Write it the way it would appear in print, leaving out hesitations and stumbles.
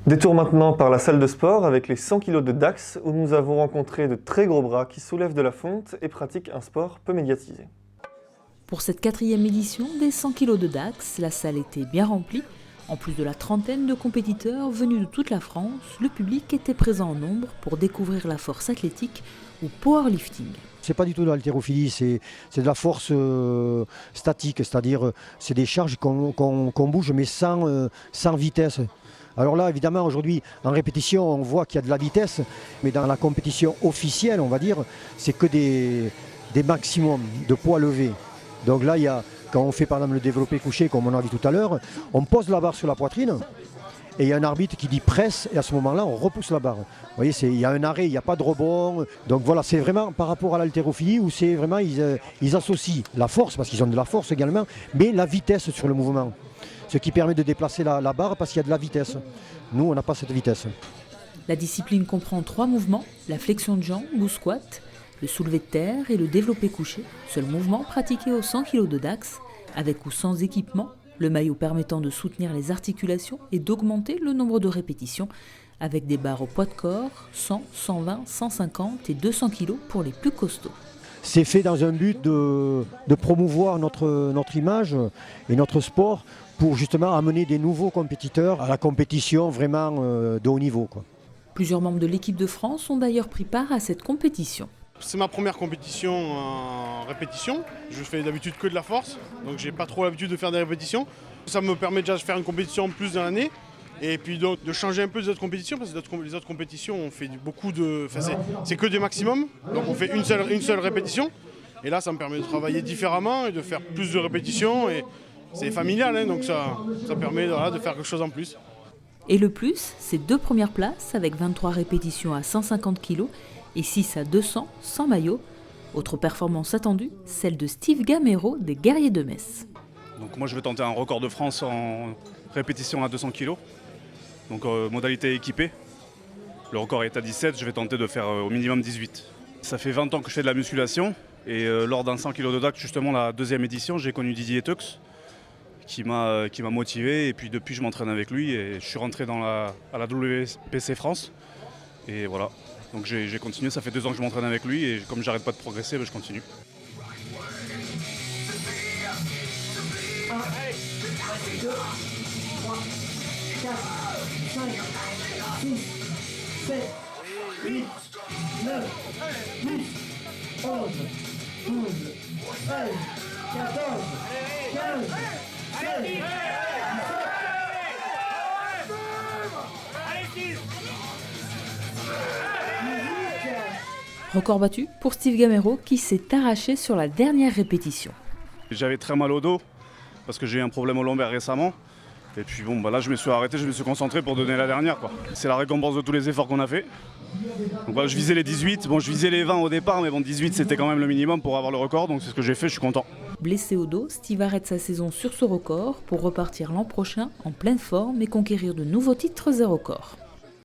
Détour maintenant par la salle de sport avec les 100 kg de Dax où nous avons rencontré de très gros bras qui soulèvent de la fonte et pratiquent un sport peu médiatisé. Pour cette 4e édition des 100 kg de Dax, la salle était bien remplie. En plus de la trentaine de compétiteurs venus de toute la France, le public était présent en nombre pour découvrir la force athlétique ou powerlifting. C'est pas du tout de l'haltérophilie, c'est de la force statique, c'est-à-dire c'est des charges qu'on bouge mais sans vitesse. Alors là, évidemment, aujourd'hui, en répétition, on voit qu'il y a de la vitesse, mais dans la compétition officielle, on va dire, c'est que des maximums de poids levés. Donc là, quand on fait par exemple le développé couché, comme on a vu tout à l'heure, on pose la barre sur la poitrine, et il y a un arbitre qui dit presse, et à ce moment-là, on repousse la barre. Vous voyez, il y a un arrêt, il n'y a pas de rebond. Donc voilà, c'est vraiment par rapport à l'haltérophilie où c'est vraiment, ils associent la force, parce qu'ils ont de la force également, mais la vitesse sur le mouvement. Ce qui permet de déplacer la barre parce qu'il y a de la vitesse. Nous, on n'a pas cette vitesse. La discipline comprend 3 mouvements, la flexion de jambes ou squat, le soulevé de terre et le développé couché, seul mouvement pratiqué aux 100 kg de Dax, avec ou sans équipement, le maillot permettant de soutenir les articulations et d'augmenter le nombre de répétitions, avec des barres au poids de corps, 100, 120, 150 et 200 kg pour les plus costauds. C'est fait dans un but de promouvoir notre image et notre sport pour justement amener des nouveaux compétiteurs à la compétition vraiment de haut niveau, quoi. Plusieurs membres de l'équipe de France ont d'ailleurs pris part à cette compétition. C'est ma première compétition en répétition. Je fais d'habitude que de la force, donc j'ai pas trop l'habitude de faire des répétitions. Ça me permet déjà de faire une compétition en plus dans l'année. Et puis donc de changer un peu des autres compétitions, parce que les autres compétitions, on fait beaucoup de. Enfin, c'est que des maximums, donc on fait une seule répétition. Et là, ça me permet de travailler différemment et de faire plus de répétitions. Et c'est familial, hein, donc ça permet de faire quelque chose en plus. Et le plus, c'est 2 premières places avec 23 répétitions à 150 kg et 6 à 200 sans maillot. Autre performance attendue, celle de Steve Gamero des Guerriers de Metz. Donc moi je vais tenter un record de France en répétition à 200 kg. Donc modalité équipée. Le record est à 17, je vais tenter de faire au minimum 18. Ça fait 20 ans que je fais de la musculation et lors d'un 100 kg de Dax, justement la 2e édition, j'ai connu Didier Teux qui m'a motivé et puis depuis je m'entraîne avec lui et je suis rentré à la WPC France et voilà. Donc j'ai continué, ça fait 2 ans que je m'entraîne avec lui et comme j'arrête pas de progresser, je continue. 1, 2, 3, 4, 5, 6, 7, 8, 9, 10, 11, 12, 13, 14, 15, 16, 17. Record battu pour Steve Gamero qui s'est arraché sur la dernière répétition. J'avais très mal au dos parce que j'ai eu un problème au lombaire récemment. Et puis bon, là je me suis arrêté, je me suis concentré pour donner la dernière, quoi. C'est la récompense de tous les efforts qu'on a fait. Donc voilà, je visais les 18, je visais les 20 au départ, mais bon 18 c'était quand même le minimum pour avoir le record, donc c'est ce que j'ai fait, je suis content. Blessé au dos, Steve arrête sa saison sur ce record pour repartir l'an prochain en pleine forme et conquérir de nouveaux titres et records.